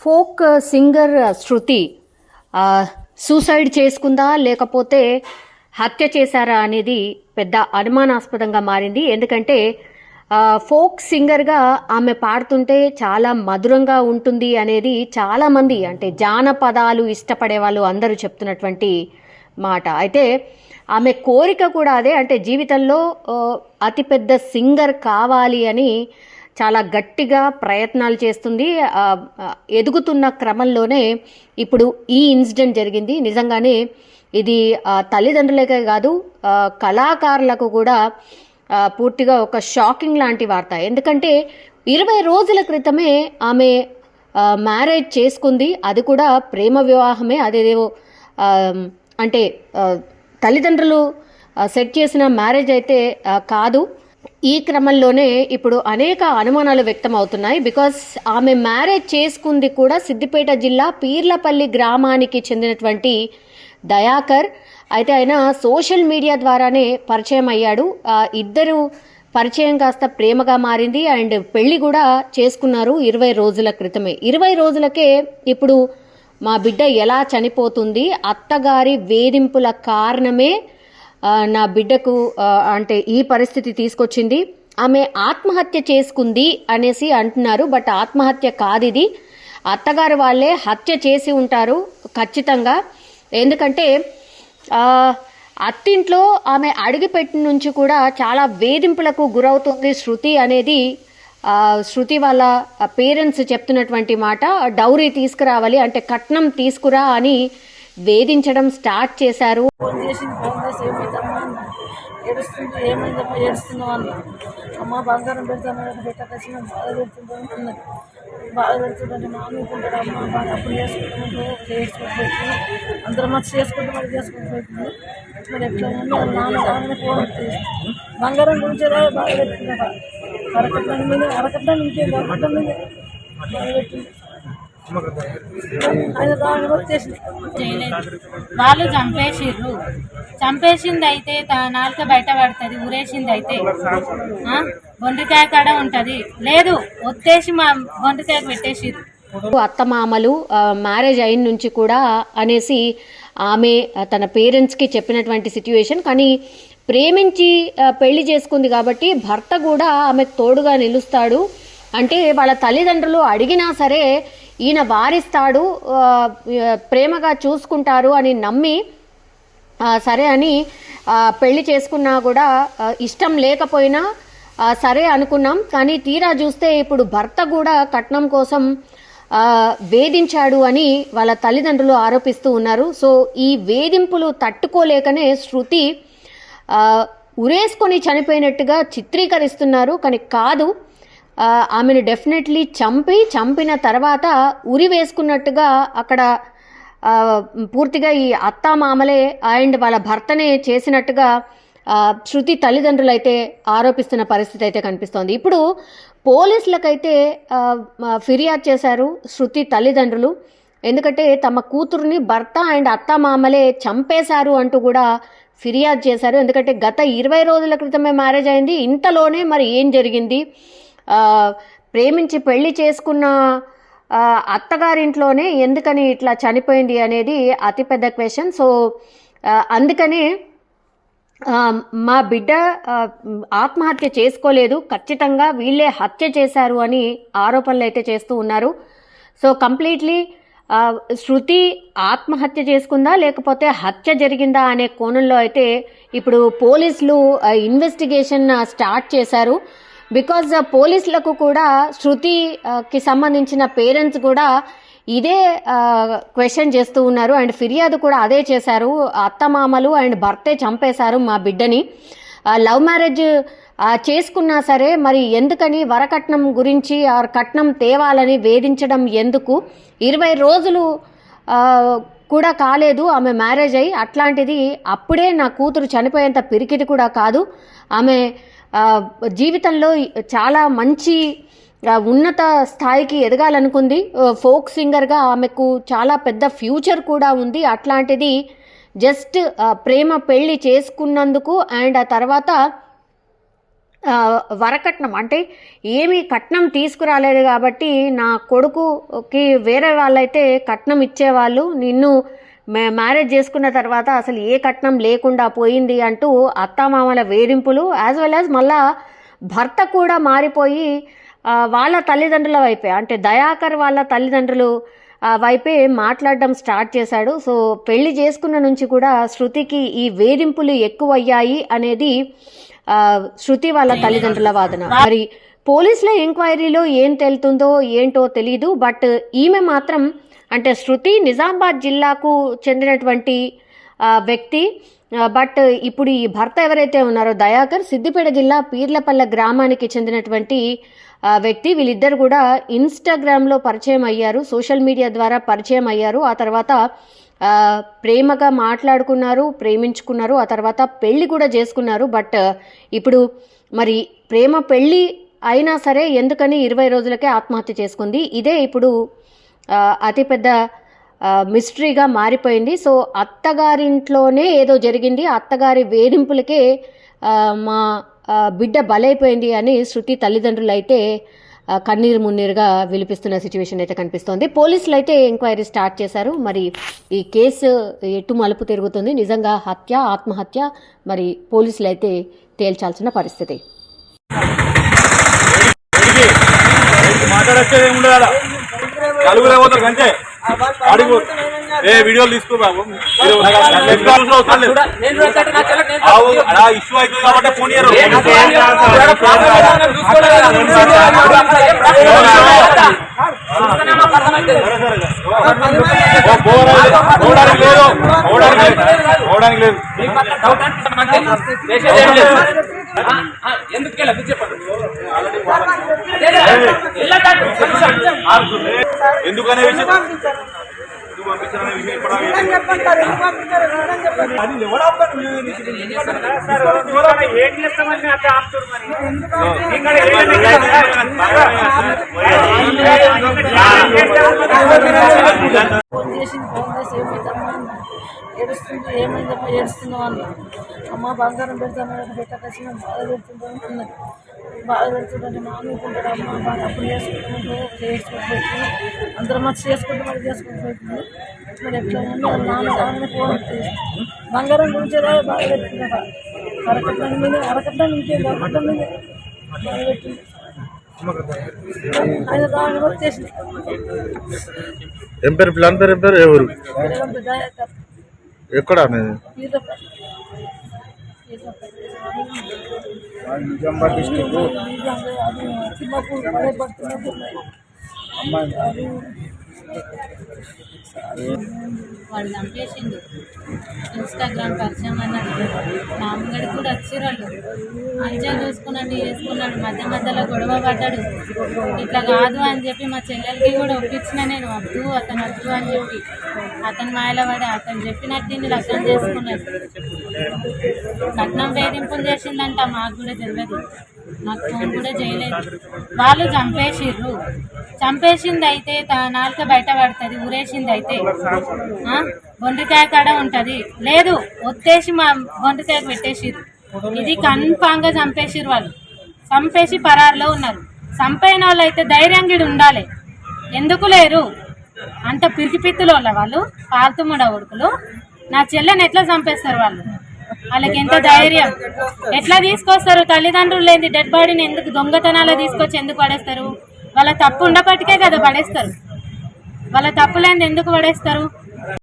Folk singer శృతి suicide చేసుకుందా లేకపోతే హత్య చేశారా అనేది పెద్ద అనుమానాస్పదంగా మారింది. ఎందుకంటే ఫోక్ సింగర్గా ఆమె పాడుతుంటే చాలా మధురంగా ఉంటుంది అనేది చాలామంది, అంటే జానపదాలు ఇష్టపడే వాళ్ళు అందరూ చెప్తున్నటువంటి మాట. అయితే ఆమె కోరిక కూడా అదే, అంటే జీవితంలో అతిపెద్ద సింగర్ కావాలి అని చాలా గట్టిగా ప్రయత్నాలు చేస్తుంది. ఎదుగుతున్న క్రమంలోనే ఇప్పుడు ఈ ఇన్సిడెంట్ జరిగింది. నిజంగానే ఇది తల్లిదండ్రులకే కాదు, కళాకారులకు కూడా పూర్తిగా ఒక షాకింగ్ లాంటి వార్త. ఎందుకంటే 20 రోజుల క్రితమే ఆమె మ్యారేజ్ చేసుకుంది. అది కూడా ప్రేమ వివాహమే. అదేదేవో అంటే తల్లిదండ్రులు సెట్ చేసిన మ్యారేజ్ అయితే కాదు. ఈ క్రమంలోనే ఇప్పుడు అనేక అనుమానాలు వ్యక్తం అవుతున్నాయి. బికాస్ ఆమె మ్యారేజ్ చేసుకుంది కూడా సిద్దిపేట జిల్లా పీర్లపల్లి గ్రామానికి చెందినటువంటి దయాకర్. అయితే ఆయన సోషల్ మీడియా ద్వారానే పరిచయం అయ్యాడు. ఇద్దరు పరిచయం కాస్త ప్రేమగా మారింది అండ్ పెళ్లి కూడా చేసుకున్నారు 20 రోజుల క్రితమే. 20 రోజులకే ఇప్పుడు మా బిడ్డ ఎలా చనిపోతుంది, అత్తగారి వేధింపుల కారణమే నా బిడ్డకు అంటే ఈ పరిస్థితి తీసుకొచ్చింది, ఆమె ఆత్మహత్య చేసుకుంది అనేసి అంటున్నారు. బట్ ఆత్మహత్య కాదు ఇది, అత్తగారు వాళ్ళే హత్య చేసి ఉంటారు ఖచ్చితంగా. ఎందుకంటే అత్తింట్లో ఆమె అడుగుపెట్టిన నుంచి కూడా చాలా వేధింపులకు గురవుతుంది శృతి అనేది శృతి వాళ్ళ పేరెంట్స్ చెప్తున్నటువంటి మాట. డౌరీ తీసుకురావాలి అంటే కట్నం తీసుకురా అని వేధించడం స్టార్ట్ చేశారు. ఏడుస్తుంది, ఏమైందమ్మా ఏడుస్తున్నావు అన్న. అమ్మ బంగారం పెడతాను పెట్టకచ్చి బాధ పెడుతుంటాను అన్నది. బాధ పెడుతుంటే మానుకుంటాడు. అమ్మ బాగా అప్పుడు చేసుకుంటూ అందరం మంచి చేసుకుంటూ మరి చేసుకుంటూ మరి ఎట్లా నాన్న రాగానే ఫోన్ బంగారం గురించి బాధ పెట్టుకున్నాడు. అరకట్నం ఇంకేం అరకట్టం మీద బాధ పెట్టింది. వాళ్ళు చంపేసింది అయితే నాలుక బయట పడుతుంది, ఊరేసింది అయితే బొండికాయ కాడ ఉంటది, లేదు ఒత్తేసి మా బొండికాయ పెట్టేసిర్రు. అత్తమామలు మ్యారేజ్ అయిన నుంచి కూడా అనేసి ఆమె తన పేరెంట్స్కి చెప్పినటువంటి సిట్యుయేషన్. కానీ ప్రేమించి పెళ్లి చేసుకుంది కాబట్టి భర్త కూడా ఆమెకు తోడుగా నిలుస్తాడు. అంటే వాళ్ళ తల్లిదండ్రులు అడిగినా సరే ఈయన వారిస్తాడు, ప్రేమగా చూసుకుంటారు అని నమ్మి సరే అని పెళ్లి చేసుకున్నా కూడా ఇష్టం లేకపోయినా సరే అనుకున్నాం. కానీ తీరా చూస్తే ఇప్పుడు భర్త కూడా కట్నం కోసం వేధించాడు అని వాళ్ళ తల్లిదండ్రులు ఆరోపిస్తూ ఉన్నారు. సో ఈ వేధింపులు తట్టుకోలేకనే శృతి ఉరేసుకొని చనిపోయినట్టుగా చిత్రీకరిస్తున్నారు. కానీ కాదు, ఆమెను డెఫినెట్లీ చంపిన తర్వాత ఉరి వేసుకున్నట్టుగా అక్కడ పూర్తిగా ఈ అత్తామామలే అండ్ వాళ్ళ భర్తనే చేసినట్టుగా శృతి తల్లిదండ్రులు అయితే ఆరోపిస్తున్న పరిస్థితి అయితే కనిపిస్తోంది. ఇప్పుడు పోలీసులకైతే ఫిర్యాదు చేశారు శృతి తల్లిదండ్రులు. ఎందుకంటే తమ కూతురుని భర్త అండ్ అత్తామామలే చంపేశారు అంటూ కూడా ఫిర్యాదు చేశారు. ఎందుకంటే గత 20 రోజుల క్రితమే మ్యారేజ్ అయింది. ఇంతలోనే మరి ఏం జరిగింది, ప్రేమించి పెళ్లి చేసుకున్న అత్తగారింట్లోనే ఎందుకని ఇట్లా చనిపోయింది అనేది అతిపెద్ద క్వశ్చన్. సో అందుకనే మా బిడ్డ ఆత్మహత్య చేసుకోలేదు, ఖచ్చితంగా వీళ్ళే హత్య చేశారు అని ఆరోపణలు అయితే చేస్తూ ఉన్నారు. సో కంప్లీట్లీ శృతి ఆత్మహత్య చేసుకుందా లేకపోతే హత్య జరిగిందా అనే కోణంలో అయితే ఇప్పుడు పోలీసులు ఇన్వెస్టిగేషన్ స్టార్ట్ చేశారు. బికాజ్ పోలీసులకు కూడా శృతికి సంబంధించిన పేరెంట్స్ కూడా ఇదే క్వశ్చన్ చేస్తూ ఉన్నారు అండ్ ఫిర్యాదు కూడా అదే చేశారు. అత్తమామలు అండ్ భర్తే చంపేశారు మా బిడ్డని, లవ్ మ్యారేజ్ చేసుకున్నా సరే మరి ఎందుకని వరకట్నం గురించి కట్నం తేవాలని వేధించడం ఎందుకు, 20 రోజులు కూడా కాలేదు ఆమె మ్యారేజ్ అయ్యి, అట్లాంటిది అప్పుడే నా కూతురు చనిపోయేంత పిరికిది కూడా కాదు. ఆమె జీవితంలో చాలా మంచి ఉన్నత స్థాయికి ఎదగాలనుకుంది. ఫోక్ సింగర్గా ఆమెకు చాలా పెద్ద ఫ్యూచర్ కూడా ఉంది. అట్లాంటిది జస్ట్ ప్రేమ పెళ్లి చేసుకున్నందుకు అండ్ ఆ తర్వాత వరకట్నం అంటే ఏమి కట్నం తీసుకురాలేదు కాబట్టి నా కొడుకుకి వేరే వాళ్ళైతే కట్నం ఇచ్చేవాళ్ళు, నిన్ను మ్యారేజ్ చేసుకున్న తర్వాత అసలు ఏ కట్నం లేకుండా పోయింది అంటూ అత్తామామల వేధింపులు, యాజ్ వెల్ యాజ్ మళ్ళా భర్త కూడా మారిపోయి వాళ్ళ తల్లిదండ్రుల వైపే అంటే దయాకర్ వాళ్ళ తల్లిదండ్రులు వైపే మాట్లాడడం స్టార్ట్ చేశాడు. సో పెళ్లి చేసుకున్న నుంచి కూడా శృతికి ఈ వేధింపులు ఎక్కువయ్యాయి అనేది శృతి వాళ్ళ తల్లిదండ్రుల వాదన. మరి పోలీసుల ఎంక్వైరీలో ఏం తెలుతుందో ఏంటో తెలీదు. బట్ ఈమె మాత్రం అంటే శృతి నిజామాబాద్ జిల్లాకు చెందినటువంటి వ్యక్తి. బట్ ఇప్పుడు ఈ భర్త ఎవరైతే ఉన్నారో దయాకర్ సిద్దిపేట జిల్లా పీర్లపల్లె గ్రామానికి చెందినటువంటి వ్యక్తి. వీళ్ళిద్దరు కూడా ఇన్స్టాగ్రామ్లో పరిచయం అయ్యారు, సోషల్ మీడియా ద్వారా పరిచయం అయ్యారు. ఆ తర్వాత ప్రేమగా మాట్లాడుకున్నారు, ప్రేమించుకున్నారు, ఆ తర్వాత పెళ్లి కూడా చేసుకున్నారు. బట్ ఇప్పుడు మరి ప్రేమ పెళ్లి అయినా సరే ఎందుకని 20 రోజులకే ఆత్మహత్య చేసుకుంది, ఇదే ఇప్పుడు అతిపెద్ద మిస్టరీగా మారిపోయింది. సో అత్తగారింట్లోనే ఏదో జరిగింది, అత్తగారి వేధింపులకే మా బిడ్డ బలైపోయింది అని శృతి తల్లిదండ్రులు అయితే కన్నీరు మున్నీరుగా విలిపిస్తున్న సిచ్యువేషన్ అయితే కనిపిస్తోంది. పోలీసులు అయితే ఎంక్వైరీ స్టార్ట్ చేశారు. మరి ఈ కేసు ఎటు మలుపు తిరుగుతుంది, నిజంగా హత్య ఆత్మహత్య, మరి పోలీసులు అయితే తేల్చాల్సిన పరిస్థితి. వీడియోలు తీసుకో బాబు, ఇష్యూ అవుతుంది కాబట్టి ఫోన్ పోవడానికి లేదు. ఎందుకనే విషయం పంపించాలనే విషయం ఫోన్ చేసింది, ఫోన్ చేసి ఏమైందమ్మా ఏడుస్తుంది, ఏమైందమ్మా ఏడుస్తున్నావు అన్న. అమ్మ బంగారం పెడతాను పెట్టకచ్చిన బాధ పెడుతుంటాను అన్నది. బాధ పెడుతుంటే నానుకుంటాడు అమ్మ బాధ అప్పుడు చేసుకోకపోతుంది, అందరం మంచి చేసుకుంటే మరి చేసుకోకపోతుంది. మరి ఎట్లా నాన్న ఫోన్ బంగారం గురించి బాధ పెడుతుందట. అరకట్నం మీద అరకట్నం ఇంకే అరకట్నం మీద బాధ పెట్టింది. ఆయన దాని వచ్చేసింది. ఏం పేరు ప్లాన్ పేరు, ఏం పేరు, ఎవరు, ఎక్కడ నిజామాబాద్ డిస్ట్రిక్ట్ తిమ్మపూర్ అమ్మాయి వాడు చంపేసిండు. ఇన్స్టాగ్రామ్ పరిచయం అన్నాడు, మా అమ్మగడికి కూడా వచ్చిరాళ్ళు మంచిగా చూసుకున్నాడు, చేసుకున్నాడు. మధ్య మధ్యలో గొడవ పడ్డాడు. ఇట్లా కాదు అని చెప్పి మా చెల్లెలకి కూడా ఒప్పించిన నేను, వద్దు అతను వద్దు అని చెప్పి అతను మాయలో పడి అతను చెప్పినట్టు దీన్ని లగ్నం చేసుకున్నాడు. కట్నం వేధింపులు చేసిందంట, మాకు కూడా తెలియదు, నాకు ఫోన్ కూడా చేయలేదు. వాళ్ళు చంపేసిర్రు. చంపేసింది అయితే నాలుక బయట పడుతుంది, ఊరేసింది అయితే బొండికాయ కాడ ఉంటుంది, లేదు ఒత్తేసి మా బొండికాయకు పెట్టేసిర్రు. ఇది కన్ఫామ్ గా చంపేసిర్రు. వాళ్ళు చంపేసి పరారులో ఉన్నారు. చంపైన వాళ్ళు అయితే ధైర్యంగా ఉండాలి, ఎందుకు లేరు? అంత పిరికిపిత్తులు వాళ్ళు పాల్తుముడ ఉడుకులు. నా చెల్లెని ఎట్లా చంపేస్తారు వాళ్ళు? వాళ్ళకి ఎంత ధైర్యం? ఎట్లా తీసుకొస్తారు? తల్లిదండ్రులు లేని డెడ్ బాడీని ఎందుకు దొంగతనాలు తీసుకొచ్చి ఎందుకు పడేస్తారు? వాళ్ళ తప్పు ఉండపటికే కదా పడేస్తారు. వాళ్ళ తప్పు లేని ఎందుకు పడేస్తారు?